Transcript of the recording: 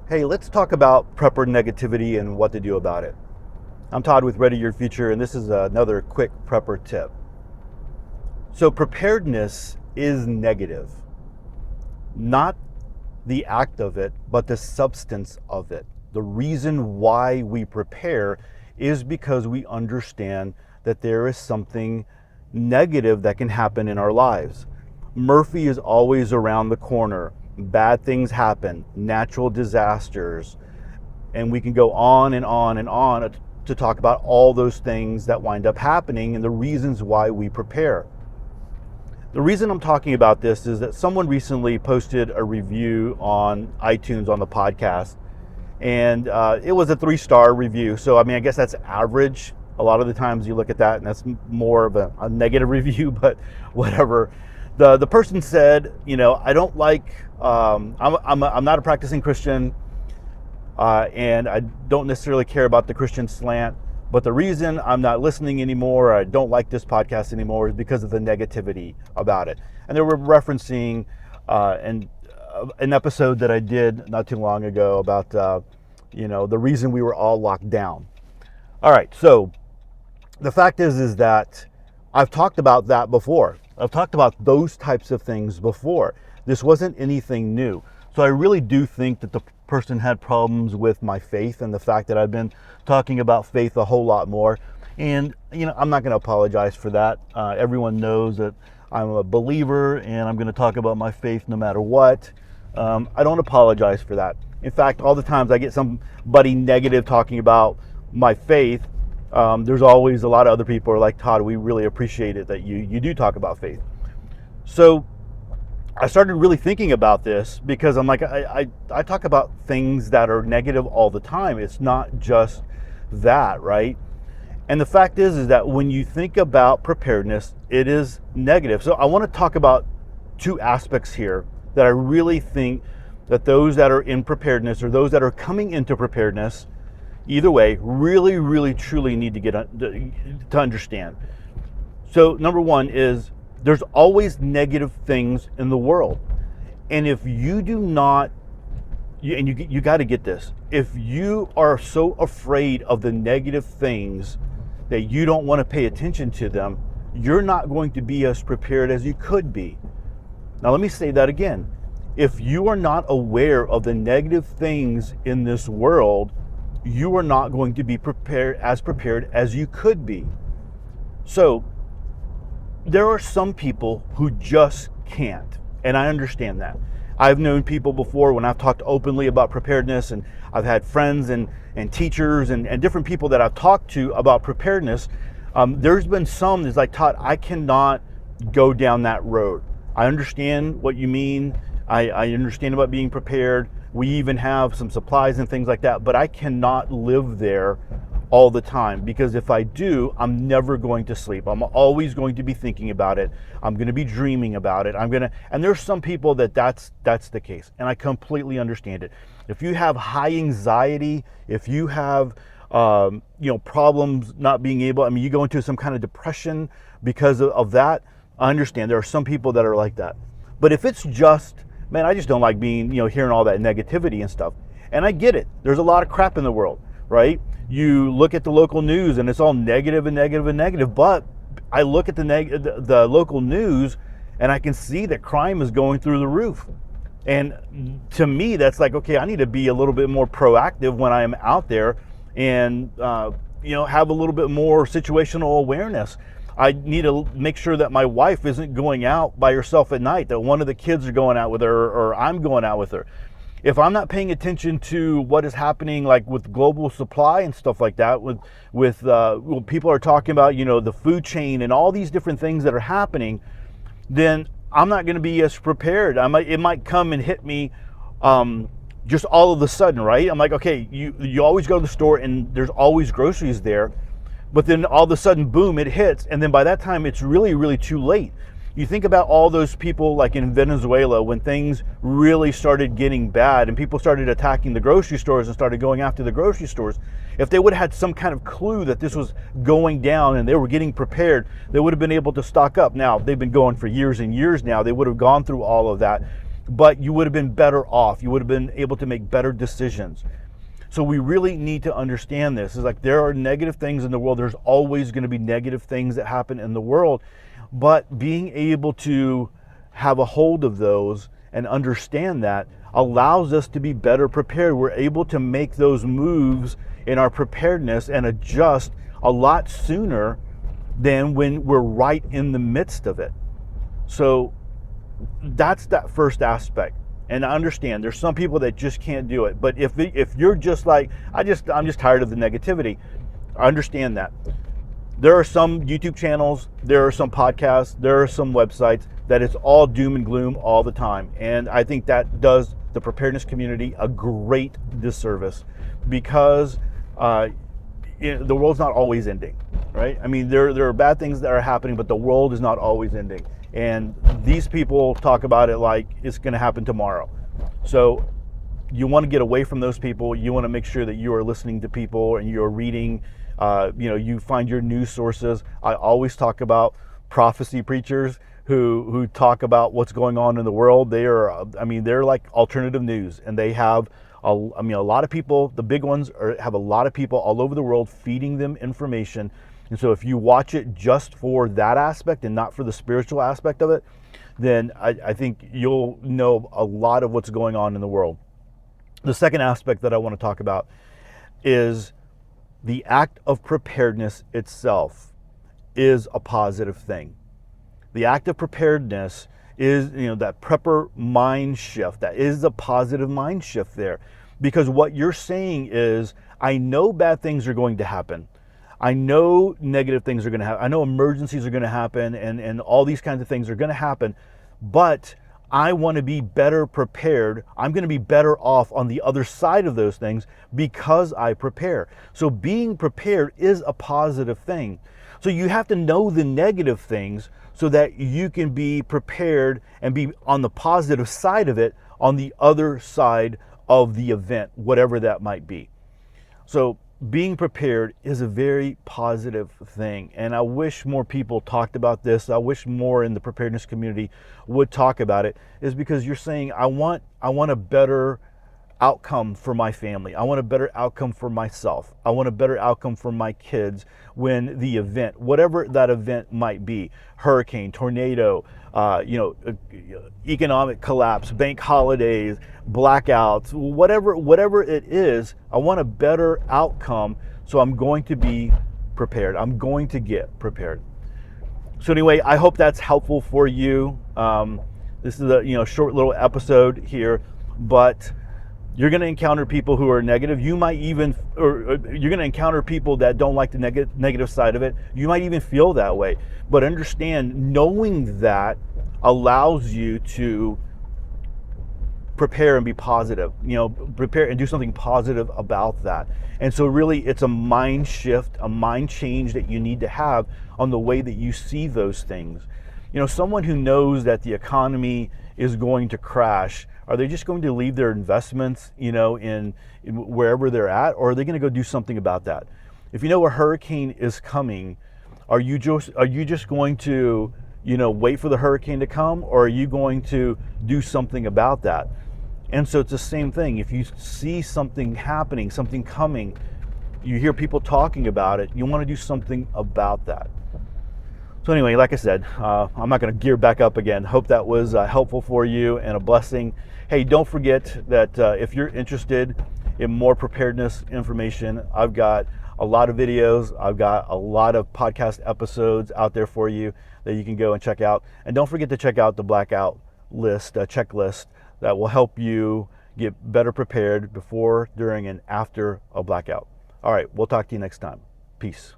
Hey, let's talk about prepper negativity and what to do about it. I'm Todd with Ready Your Future, and this is another quick prepper tip. So, preparedness is negative, not the act of it, but the substance of it. The reason why we prepare is because we understand that there is something negative that can happen in our lives. Murphy is always around the corner. Bad things happen, natural disasters, and we can go on and on and on to talk about all those things that wind up happening and the reasons why we prepare. The reason I'm talking about this is that someone recently posted a review on iTunes on the podcast, and it was a 3-star review. So, I guess that's average. A lot of the times you look at that and that's more of a negative review, but whatever. The person said, I don't like, I'm not a practicing Christian, and I don't necessarily care about the Christian slant, but the reason I'm not listening anymore, or I don't like this podcast anymore, is because of the negativity about it. And they were referencing an episode that I did not too long ago about, the reason we were all locked down. All right, so the fact is that I've talked about that before. I've talked about those types of things before. This wasn't anything new. So I really do think that the person had problems with my faith and the fact that I've been talking about faith a whole lot more. And, I'm not going to apologize for that. Everyone knows that I'm a believer and I'm going to talk about my faith no matter what. I don't apologize for that. In fact, all the times I get somebody negative talking about my faith, there's always a lot of other people who are like, Todd, we really appreciate it that you do talk about faith. So I started really thinking about this because I'm like, I talk about things that are negative all the time. It's not just that, right? And the fact is that when you think about preparedness, it is negative. So I want to talk about two aspects here that I really think that those that are in preparedness or those that are coming into preparedness, either way, really, really, truly need to get to understand. So number one is there's always negative things in the world. And if you do not, you got to get this, if you are so afraid of the negative things that you don't want to pay attention to them, you're not going to be as prepared as you could be. Now let me say that again. If you are not aware of the negative things in this world, you are not going to be prepared as you could be. So there are some people who just can't, and I understand that. I've known people before when I've talked openly about preparedness, and I've had friends and teachers and different people that I've talked to about preparedness. There's been some that's like, Todd, I cannot go down that road. I understand what you mean. I understand about being prepared. We even have some supplies and things like that, but I cannot live there all the time, because if I do, I'm never going to sleep. I'm always going to be thinking about it. I'm going to be dreaming about it. And there's some people that's the case, and I completely understand it. If you have high anxiety, if you have problems not being able, you go into some kind of depression because of that, I understand there are some people that are like that. But if it's just, man, I just don't like being, hearing all that negativity and stuff. And I get it. There's a lot of crap in the world, right? You look at the local news and it's all negative and negative and negative. But I look at the local news and I can see that crime is going through the roof. And to me, that's like, okay, I need to be a little bit more proactive when I am out there and, have a little bit more situational awareness. I need to make sure that my wife isn't going out by herself at night, that one of the kids are going out with her or I'm going out with her. If I'm not paying attention to what is happening, like with global supply and stuff like that, with people are talking about, the food chain and all these different things that are happening, then I'm not going to be as prepared. It might come and hit me just all of a sudden, right? I'm like, okay, you always go to the store and there's always groceries there. But then all of a sudden, boom, it hits. And then by that time, it's really, really too late. You think about all those people like in Venezuela when things really started getting bad and people started attacking the grocery stores and started going after the grocery stores. If they would have had some kind of clue that this was going down and they were getting prepared, they would have been able to stock up. Now, they've been going for years and years now. They would have gone through all of that. but you would have been better off. You would have been able to make better decisions. So we really need to understand this. It's like there are negative things in the world. There's always going to be negative things that happen in the world, but being able to have a hold of those and understand that allows us to be better prepared. We're able to make those moves in our preparedness and adjust a lot sooner than when we're right in the midst of it. So that's that first aspect. And I understand there's some people that just can't do it. But if you're just like, I'm just tired of the negativity, I understand that. There are some YouTube channels, there are some podcasts, there are some websites that it's all doom and gloom all the time. And I think that does the preparedness community a great disservice, because the world's not always ending, right? I mean, there are bad things that are happening, but the world is not always ending. And these people talk about it like it's going to happen tomorrow. So you want to get away from those people. You want to make sure that you are listening to people and you're reading, you find your news sources. I always talk about prophecy preachers who talk about what's going on in the world. They're like alternative news, and they have a lot of people. The big ones have a lot of people all over the world feeding them information. And so if you watch it just for that aspect and not for the spiritual aspect of it, then I think you'll know a lot of what's going on in the world. The second aspect that I want to talk about is the act of preparedness itself is a positive thing. The act of preparedness is, that prepper mind shift. That is a positive mind shift there. Because what you're saying is, I know bad things are going to happen. I know negative things are going to happen. I know emergencies are going to happen, and all these kinds of things are going to happen. But I want to be better prepared. I'm going to be better off on the other side of those things because I prepare. So being prepared is a positive thing. So you have to know the negative things so that you can be prepared and be on the positive side of it on the other side of the event, whatever that might be. So being prepared is a very positive thing. And I wish more people talked about this. I wish more in the preparedness community would talk about it, is because you're saying, I want a better outcome for my family. I want a better outcome for myself. I want a better outcome for my kids when the event, whatever that event might be, hurricane, tornado, economic collapse, bank holidays, blackouts, whatever it is, I want a better outcome. So I'm going to be prepared. I'm going to get prepared. So anyway, I hope that's helpful for you. This is a short little episode here, but you're going to encounter people who are negative. You might even, or you're going to encounter people that don't like the negative side of it. You might even feel that way. But understand, knowing that allows you to prepare and be positive. Prepare and do something positive about that. And so really, it's a mind shift, a mind change that you need to have on the way that you see those things. Someone who knows that the economy is going to crash, are they just going to leave their investments, in wherever they're at, or are they going to go do something about that? If you know a hurricane is coming, are you just going to, wait for the hurricane to come, or are you going to do something about that? And so it's the same thing. If you see something happening, something coming, you hear people talking about it, you want to do something about that. So anyway, like I said, I'm not going to gear back up again. Hope that was helpful for you and a blessing. Hey, don't forget that if you're interested in more preparedness information, I've got a lot of videos. I've got a lot of podcast episodes out there for you that you can go and check out. And don't forget to check out the blackout list, checklist that will help you get better prepared before, during, and after a blackout. All right, we'll talk to you next time. Peace.